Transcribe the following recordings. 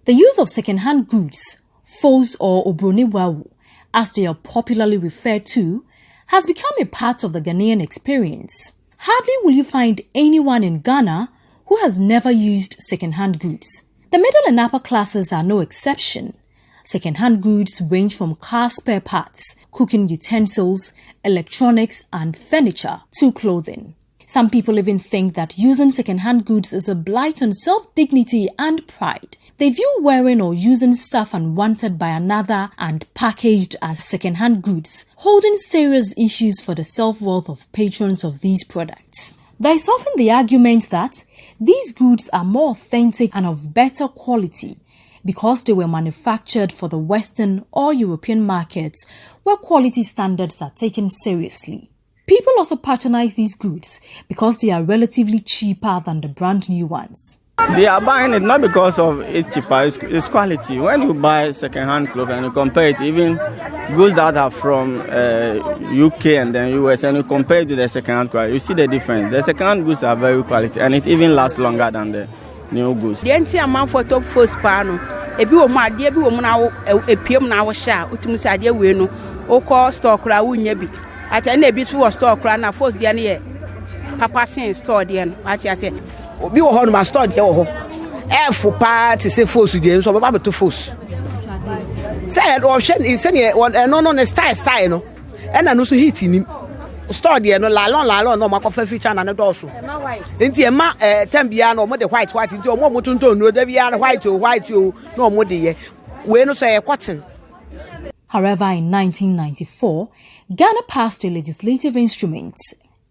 The use of second-hand goods, fos or Broni waawu, as they are popularly referred to, has become a part of the Ghanaian experience. Hardly will you find anyone in Ghana who has never used second-hand goods. The middle and upper classes are no exception. Second-hand goods range from car spare parts, cooking utensils, electronics and furniture to clothing. Some people even think that using second-hand goods is a blight on self-dignity and pride. They view wearing or using stuff unwanted by another and packaged as second-hand goods, holding serious issues for the self-worth of patrons of these products. There is often the argument that these goods are more authentic and of better quality because they were manufactured for the Western or European markets where quality standards are taken seriously. People also patronize these goods because they are relatively cheaper than the brand new ones. They are buying it not because of it's cheaper, it's quality. When you buy second-hand clothes and you compare it, even goods that are from UK and then US, and you compare it to the second-hand quality, you see the difference. The second-hand goods are very quality and it even lasts longer than the new goods. The entire amount for top first panel, a bit of my dear woman, a PM now share, Utimus idea we know, or call stock crowd, at any bit of stock run, a force the year. Papa saying store the end, what I said. Be on my store, for party, say force again, so about to force. Say it or shed is any one and no style, no, and I know so hitting him. Store the no lalon, no mark of a feature and a dorsal. Into a ma tembiano, more the white into a more to know the white you, no more the we no say a cotton. However, in 1994, Ghana passed a legislative instrument,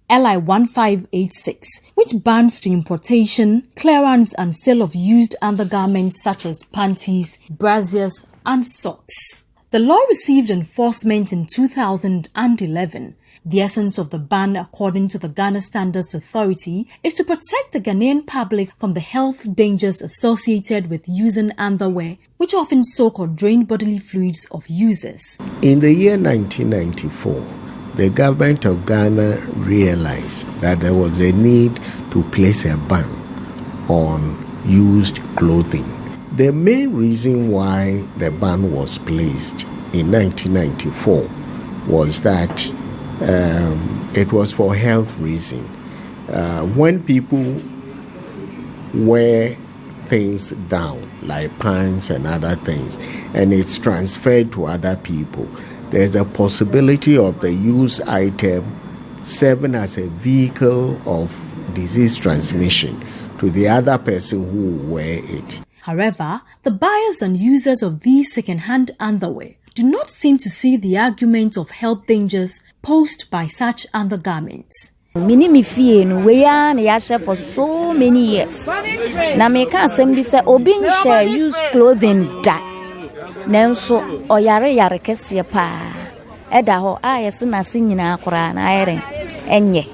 LI 1586, which bans the importation, clearance and sale of used undergarments such as panties, brassiers and socks. The law received enforcement in 2011. The essence of the ban, according to the Ghana Standards Authority, is to protect the Ghanaian public from the health dangers associated with using underwear, which often soak or drain bodily fluids of users. In the year 1994, the government of Ghana realized that there was a need to place a ban on used clothing. The main reason why the ban was placed in 1994 was that it was for health reasons. When people wear things down, like pants and other things, and it's transferred to other people, there's a possibility of the used item serving as a vehicle of disease transmission to the other person who will wear it. However, the buyers and users of these second-hand underwear do not seem to see the argument of health dangers posed by such undergarments. Minimi fie no we are na ya for so many years. Na me ka asem bi say obi share use clothing da. Nanso oyare kese pa. Eda ho ayese na se nyina akora na ayere enye.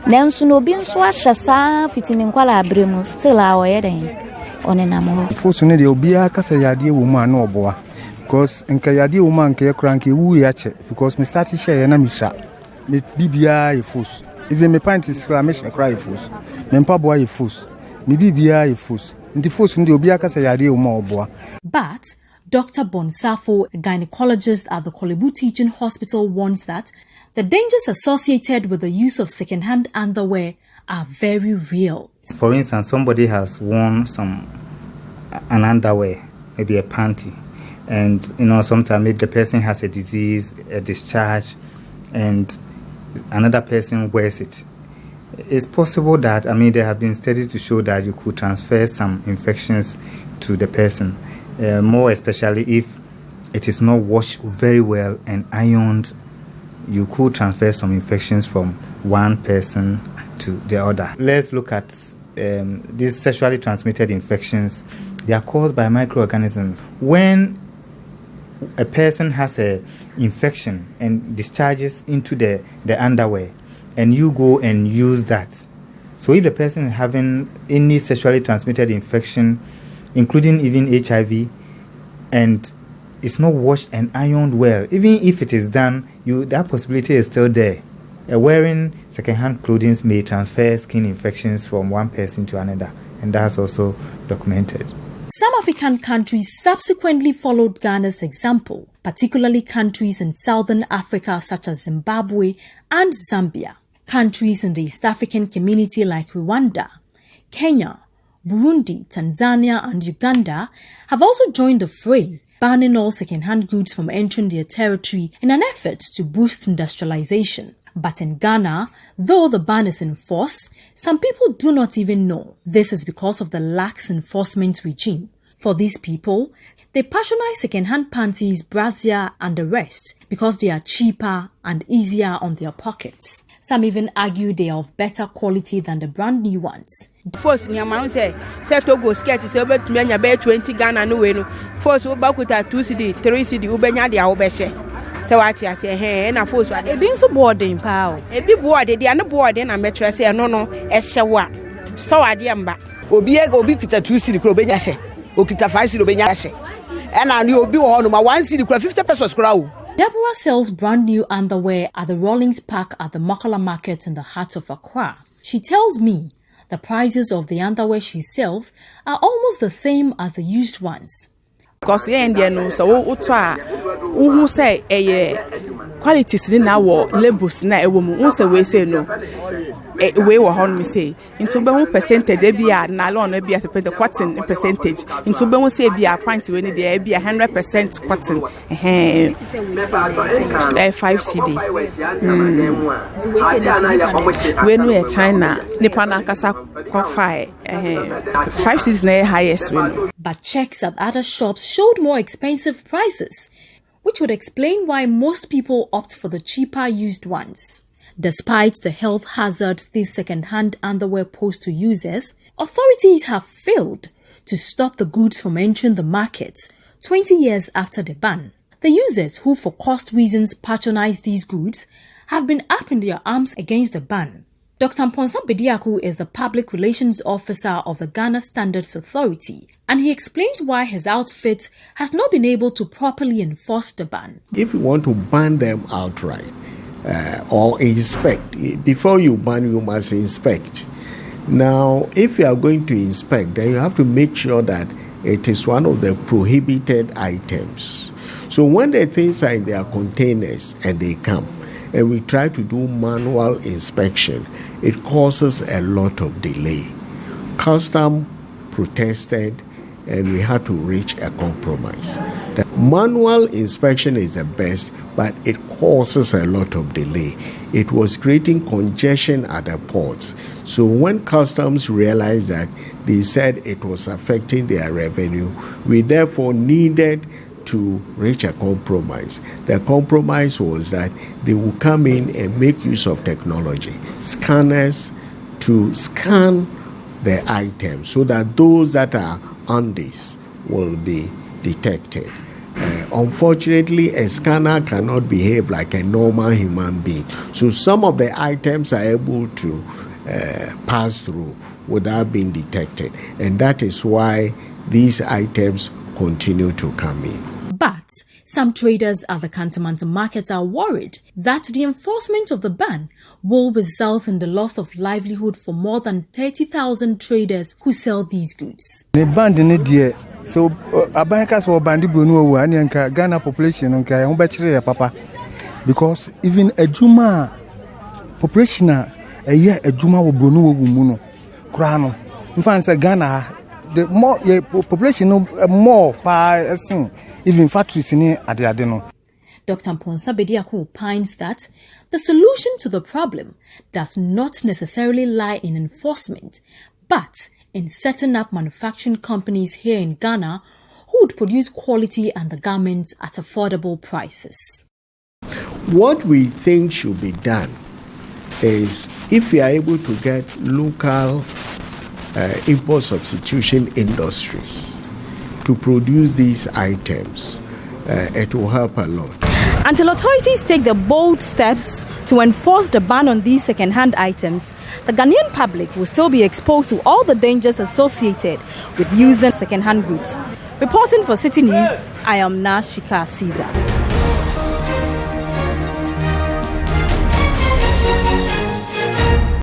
Nanso no obi nso ahye saa fitini nkwala abremu still a oyere onenamo. Fosu ne de obi aka say yade wo mu ana oboa. Because nka yade wo man ke kra nka wu ya che because me start share na me sha. Me bibia e fos. Even me pant is exclamation cry e fos. Me mpaboa e fos. Me bibia e fos. Ndi fos ndi obi aka say yade wo ma oboa. But Dr. Bonsafo, a gynecologist at the Kolebu Teaching Hospital, warns that the dangers associated with the use of second-hand underwear are very real. For instance, somebody has worn an underwear, maybe a panty, and sometimes maybe the person has a disease, a discharge, and another person wears it. It's possible that, there have been studies to show that you could transfer some infections to the person. More especially if it is not washed very well and ironed, you could transfer some infections from one person to the other. Let's look at these sexually transmitted infections. They are caused by microorganisms. When a person has an infection and discharges into the underwear, and you go and use that. So if the person is having any sexually transmitted infection, including even HIV, and it's not washed and ironed well, even if it is done, that possibility is still there. Wearing second-hand clothing may transfer skin infections from one person to another, and that's also documented. Some African countries subsequently followed Ghana's example, particularly countries in southern Africa such as Zimbabwe and Zambia. Countries in the East African community like Rwanda, Kenya, Burundi, Tanzania and Uganda have also joined the fray, banning all second-hand goods from entering their territory in an effort to boost industrialization. But in Ghana, though the ban is in force, some people do not even know. This is because of the lax enforcement regime. For these people, they patronize second-hand panties, brassiere and the rest because they are cheaper and easier on their pockets. Some even argue they are of better quality than the brand new ones. First, nyamano say Togo skirt say obetumi anya be 20 Ghana no we no. First we bakuta 2 cedi, 3 cedi ubenya dia wo be hye. Say what you say he na first wa. Ebi nso boarding pa o. Ebi board dia no board na metre say no hye wa. So ade mba. Obi kita 2 cedi kro obenya hye. Okita 5 cedi obenya hye. And I knew obi wo no ma 1 cedi kro 50 pesos kra o. Deborah sells brand new underwear at the Rawlings Park at the Makala Market in the heart of Accra. She tells me the prices of the underwear she sells are almost the same as the used ones. Because no so who say qualities ni na wo labels na ewo mu who say we say no we wo hon me say into be who percentage e bia na lo no bia cotton percentage into be who say bia pint we ni dey bia 100% cotton 5 cedi we no e China nipa na kasa qualify 5 cedi na highest we. But checks at other shops showed more expensive prices, which would explain why most people opt for the cheaper used ones. Despite the health hazards these second-hand underwear pose to users, authorities have failed to stop the goods from entering the market 20 years after the ban. The users who for cost reasons patronize these goods have been up in their arms against the ban. Dr. Mponsa Bediaku is the Public Relations Officer of the Ghana Standards Authority, and he explains why his outfit has not been able to properly enforce the ban. If you want to ban them outright or inspect, before you ban, you must inspect. Now, if you are going to inspect, then you have to make sure that it is one of the prohibited items. So when the things are in their containers and they come, and we try to do manual inspection, it causes a lot of delay. Custom protested and we had to reach a compromise. The manual inspection is the best, but it causes a lot of delay. It was creating congestion at the ports. So when customs realized that, they said it was affecting their revenue. We therefore needed to reach a compromise. The compromise was that they will come in and make use of technology, scanners, to scan the items so that those that are on this will be detected. Unfortunately, a scanner cannot behave like a normal human being. So some of the items are able to pass through without being detected. And that is why these items continue to come in. But some traders at the Kantamantan market are worried that the enforcement of the ban will result in the loss of livelihood for more than 30,000 traders who sell these goods. The ban in India, so Abankas or Bandi Broni and Ghana population on Kaya Papa, because even a Juma population a year a Juma will Brunu Muno, Crano, in France, Ghana. The more population, more by even factories in Adeno. Dr. Mponsa Bediaku opines that the solution to the problem does not necessarily lie in enforcement, but in setting up manufacturing companies here in Ghana who would produce quality and the garments at affordable prices. What we think should be done is if we are able to get local import substitution industries to produce these items, it will help a lot. Until authorities take the bold steps to enforce the ban on these second-hand items, the Ghanaian public will still be exposed to all the dangers associated with using second-hand goods. Reporting for City News, I am Nashika Caesar.